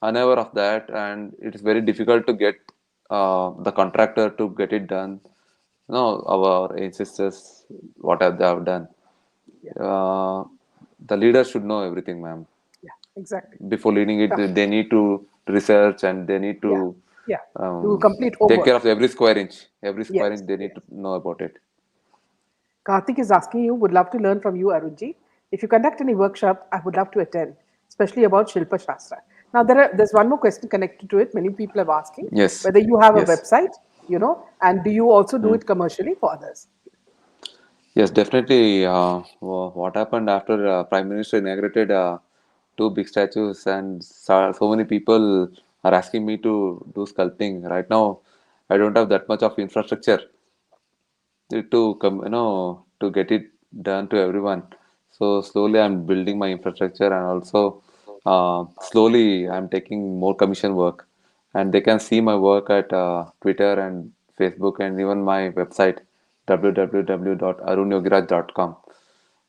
unaware of that, and it is very difficult to get the contractor to get it done. No, our ancestors, what have they have done? yeah, Uh, the leader should know everything, ma'am. yeah, exactly. Before leading it, Yeah, they need to research and they need to yeah, yeah. Do complete take care homework. of every square inch. Every square Yes, inch they need yes. to know about it. Karthik is asking you, would love to learn from you, Arunji. If you conduct any workshop, I would love to attend, especially about Shilpa Shastra. Now, there's one more question connected to it. Many people are asking Yes, whether you have a yes. website, and do you also do Hmm. it commercially for others? Yes, definitely. What happened after Prime Minister inaugurated two big statues, and so many people are asking me to do sculpting. Right now, I don't have that much of infrastructure to come to get it done to everyone. So slowly I'm building my infrastructure, and also slowly I'm taking more commission work, and they can see my work at Twitter and Facebook and even my website www.arunyogiraj.com.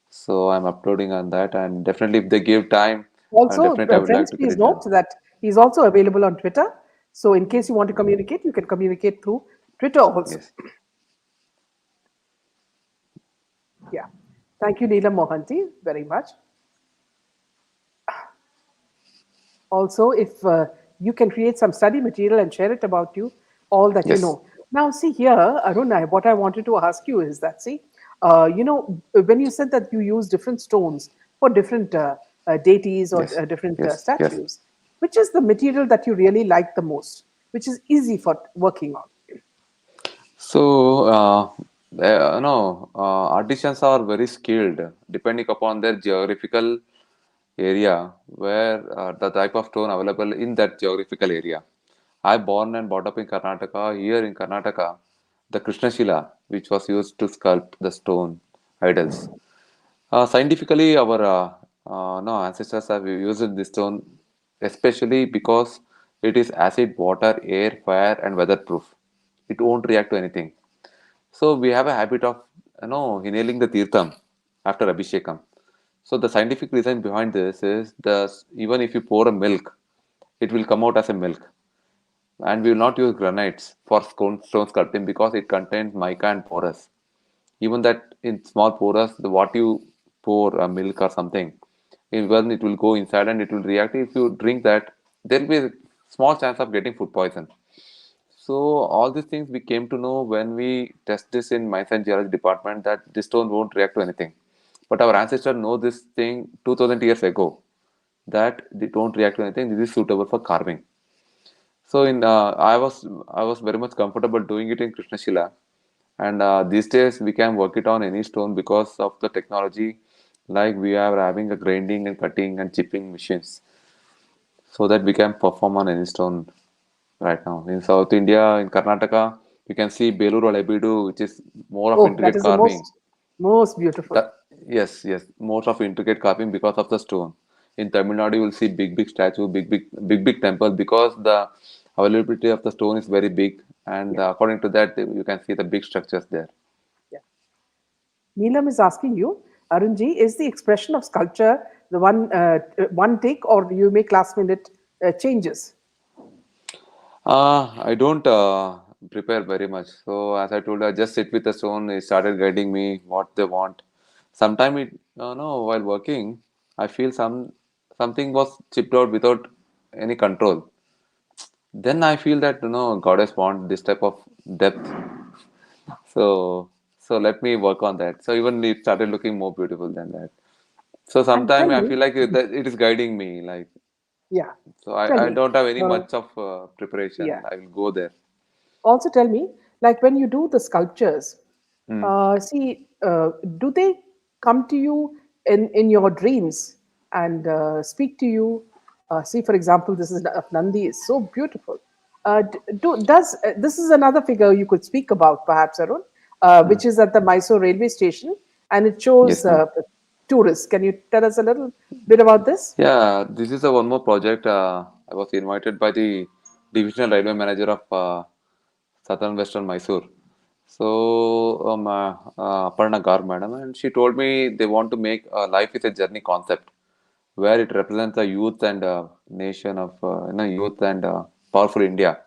So I'm uploading on that, and definitely if they give time, Also, definitely I would like friends, to get please it done. note that he's also available on Twitter. So, in case you want to communicate, you can communicate through Twitter also. Yes. Yeah. Thank you, Neelam Mohanty, very much. Also, if you can create some study material and share it about you, all that you Yes. know. Now, see here, Arun, what I wanted to ask you is that, see, when you said that you use different stones for different deities or Yes. different Yes. Yes. statues, which is the material that you really like the most, which is easy for working on? So, artisans are very skilled depending upon their geographical area where the type of stone available in that geographical area. I born and brought up in Karnataka. Here in Karnataka, the Krishnashila, which was used to sculpt the stone idols. Scientifically, our no ancestors have used this stone especially because it is acid, water, air, fire, and weatherproof. It won't react to anything. So we have a habit of inhaling the tirtham after abhishekam. So the scientific reason behind this is the even if you pour a milk, it will come out as a milk, and we will not use granites for stone sculpting because it contains mica and porous. Even that in small porous, the what you pour milk or something, even it will go inside and it will react. If you drink that, there will be a small chance of getting food poison. So all these things we came to know when we test this in mines and geology department that this stone won't react to anything. But our ancestors know this thing 2000 years ago that they don't react to anything. This is suitable for carving. So in I was very much comfortable doing it in Krishnashila, and these days we can work it on any stone because of the technology. Like we are having a grinding and cutting and chipping machines, so that we can perform on any stone right now. In South India, in Karnataka, you can see Beluru or Lebidu, which is more of Oh, that intricate is the carving. most beautiful. Yes, yes, most of intricate carving because of the stone. In Tamil Nadu, you will see big statue, big temple because the availability of the stone is very big, and Yeah, according to that, you can see the big structures there. yeah. Neelam is asking you, Arunji, is the expression of sculpture the one take, or do you make last minute changes? I don't prepare very much. So as I told you, I just sit with the stone. It started guiding me what they want. Sometime it, no, while working, I feel something was chipped out without any control. Then I feel that goddess want this type of depth. So let me work on that. So even it started looking more beautiful than that. So And sometime tell I me, feel like it is guiding me. Like yeah, so, tell I me, don't have any uh, much of yeah. preparation. I will go there. Also tell me, like when you do the sculptures, Mm. see, do they come to you in your dreams and speak to you? See, for example, this is of Nandi is so beautiful. Does this is another figure you could speak about, perhaps, Arun, which is at the Mysore railway station, and it shows Yes, ma'am. tourists. Can you tell us a little bit about this? Yeah, this is a one more project. I was invited by the divisional railway manager of Southern Western Mysore. So, Aparna Gar madam, and she told me they want to make life is a journey concept where it represents a youth and nation of youth and powerful India.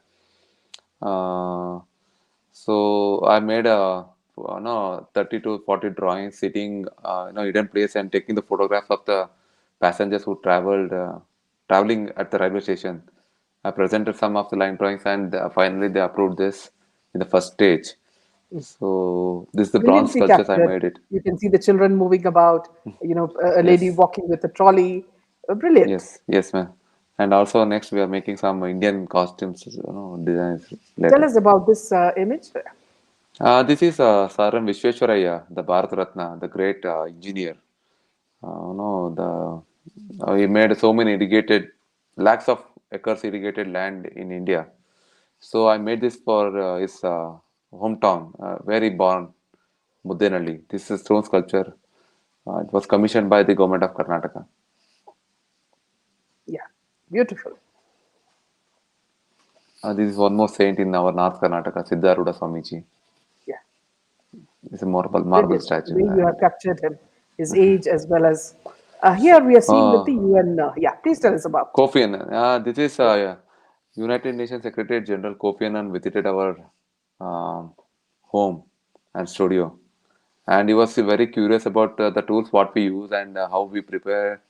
Uh, so I made a 30 to 40 drawings sitting hidden place and taking the photographs of the passengers who traveling at the railway station. I presented some of the line drawings and finally they approved this in the first stage. So this is the bronze Brilliantly sculptures I captured. made it. You can see the children moving about, a lady Yes, walking with a trolley. Brilliant. yes, ma'am. And also next we are making some Indian costumes, designs Tell later. us about this image. This is Sir M. Visvesvaraya, the Bharat Ratna, the great engineer. He made so many irrigated, lakhs of acres irrigated land in India. So I made this for his hometown, where he born, Muddenalli. This is stone sculpture. It was commissioned by the government of Karnataka. Yeah, beautiful. This is one more saint in our North Karnataka, Siddharuda Swamiji. Yeah, It's a marble brilliant. The statue. way you have And captured him, his age, as well as here we are seeing with the uh, UN. Yeah, please tell us about. Kofi Annan. This is Yeah, United Nations Secretary General Kofi Annan visited our um, home and studio, and he was very curious about the tools what we use and how we prepare.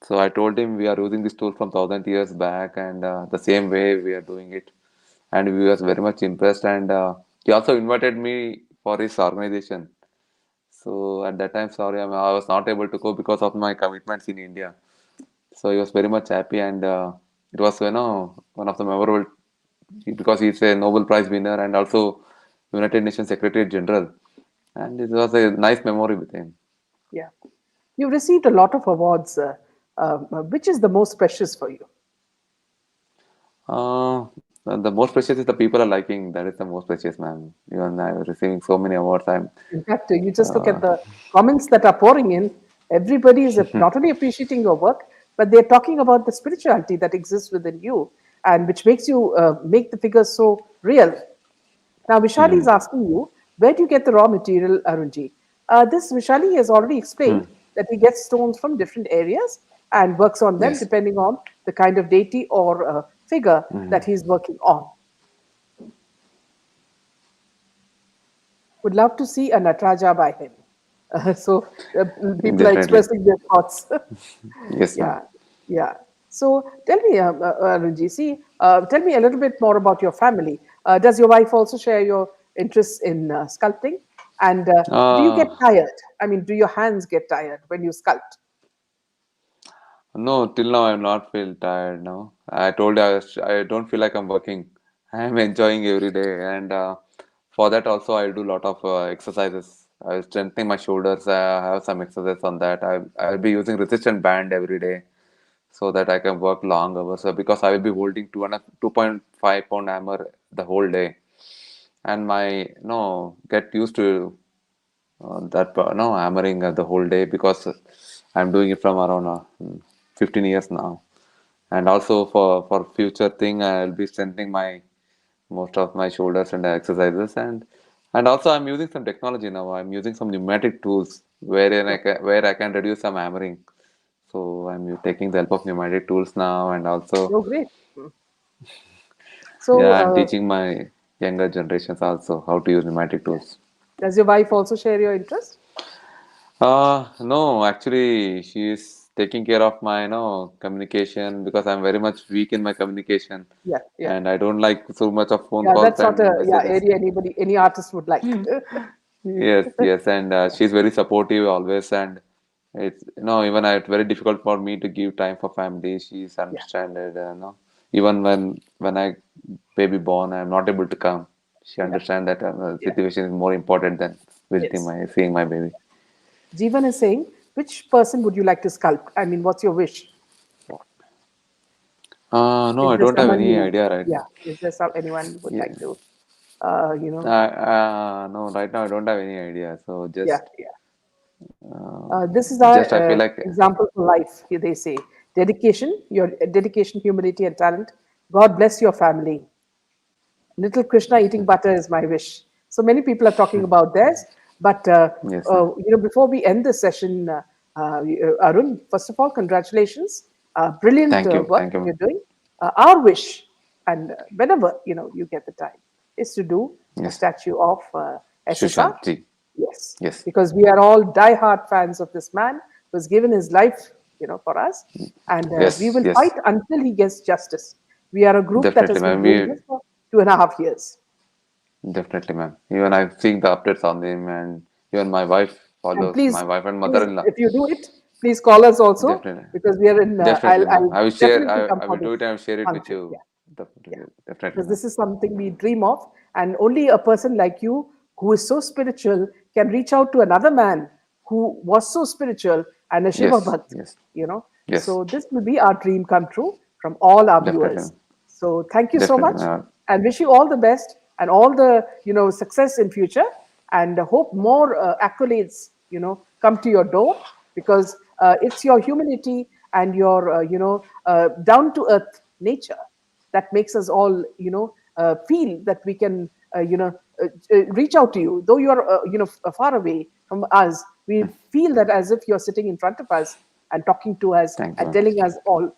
So I told him we are using this tool from 1,000 years back, and the same way we are doing it, and we was very much impressed. And he also invited me for his organization. So at that time, sorry, I was not able to go because of my commitments in India. So he was very much happy, and it was one of the memorable because he's a Nobel Prize winner and also United Nations Secretary General, and it was a nice memory with him. yeah. You've received a lot of awards. Which is the most precious for you? The most precious is the people are liking. That is the most precious, man. Even I was receiving so many awards. I'm In fact, you just look at uh, the comments that are pouring in. Everybody is not only appreciating your work, but they're talking about the spirituality that exists within you and which makes you make the figures so real. Now, Vishali is mm, asking you, where do you get the raw material, Arunji? This Vishali has already mm, explained that he gets stones from different areas and works on them yes. depending on the kind of deity or figure that he's working on. Would love to see a Nataraja by him. So people are Definitely. expressing their thoughts. Yes, ma'am. Yeah, yeah. So tell me, Arunji, see, tell me a little bit more about your family. Does your wife also share your interests in sculpting? And do you Uh, get tired? I mean, do your hands get tired when you sculpt? No, till now I'm not feel tired. No, I told you I don't feel like I'm working. I'm enjoying every day, and for that also I do a lot of exercises. I strengthening my shoulders. I have some exercise on that. I'll be using resistance band every day so that I can work long hours. Because I will be holding 2.5 pound hammer the whole day, and my no get used to that no hammering the whole day because I'm doing it from around 15 years now. And also for future thing, I'll be strengthening my most of my shoulders and exercises, and also I'm using some technology now. I'm using some pneumatic tools where I can reduce some hammering. So I'm taking the help of pneumatic tools now, and also Oh, great. Mm. So, yeah, I'm teaching my younger generations also how to use pneumatic yeah. tools. Does your wife also share your interest? No, actually, she is taking care of my, communication because I'm very much weak in my communication, Yeah, yeah. and I don't like so much of phone Yeah, calls that's not a and yeah messages. area any artist would like. Yes, yes, and she's very supportive always, and it's even it's very difficult for me to give time for family. She's Yeah, understanding, even when I baby born, I'm not able to come. She yeah, understand that the yeah. situation is more important than visiting Yes. my seeing my baby. Jeevan is saying, which person would you like to sculpt? I mean, what's your wish? No, Is I there don't have someone any you? idea right Yeah. now. Is there some anyone you would Yeah. like to? You know. No, right now I don't have any idea. So Yeah, just, yeah. uh, This is just I our feel like, example for life. They say dedication, your dedication, humility, and talent. God bless your family. Little Krishna eating butter is my wish. So many people are talking about theirs, but yes, ma'am. before we end this session, Arun, first of all, congratulations, brilliant work Thank you, you're ma'am. doing. Our wish, and whenever you get the time, is to do a Yes, statue of SSR. Sushant ji. Yes, Yes, because we are all die-hard fans of this man who has given his life, for us, and we yes, will fight yes, until he gets justice. We are a group that definitely, has been ma'am. doing this for 2.5 years. Definitely, ma'am. Even I'm seeing the updates on him, and even my wife And follows. My please, wife and please, mother-in-law. if you do it, please call us also Definitely, because we are in. definitely, ma'am. I'll I will share. definitely come I for will do it this and share it with concert. you. Yeah, yeah. Definitely, definitely, Because ma'am. this is something we dream of, and only a person like you who is so spiritual can reach out to another man who was so spiritual and a Shiva Yes, Bhakt. yes, yes, So this will be our dream come true from all our definitely, viewers. ma'am. So thank you so Definitely, much, ma'am. and wish you all the best and all the success in future, and hope more accolades come to your door because it's your humility and your down to earth nature that makes us all feel that we can reach out to you though you're far away from us. We feel that as if you're sitting in front of us and talking to us Thank you, and ma'am. telling us all.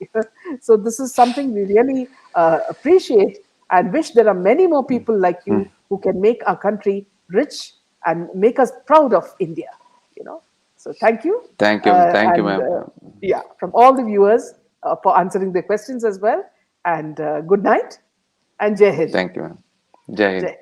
So this is something we really appreciate and wish there are many more people like you who can make our country rich and make us proud of India. You know. So thank you, Thank you, and ma'am. yeah, from all the viewers for answering the questions as well. And good night and Jai Hind. Thank you, ma'am. Jai Jai Hind. Hind.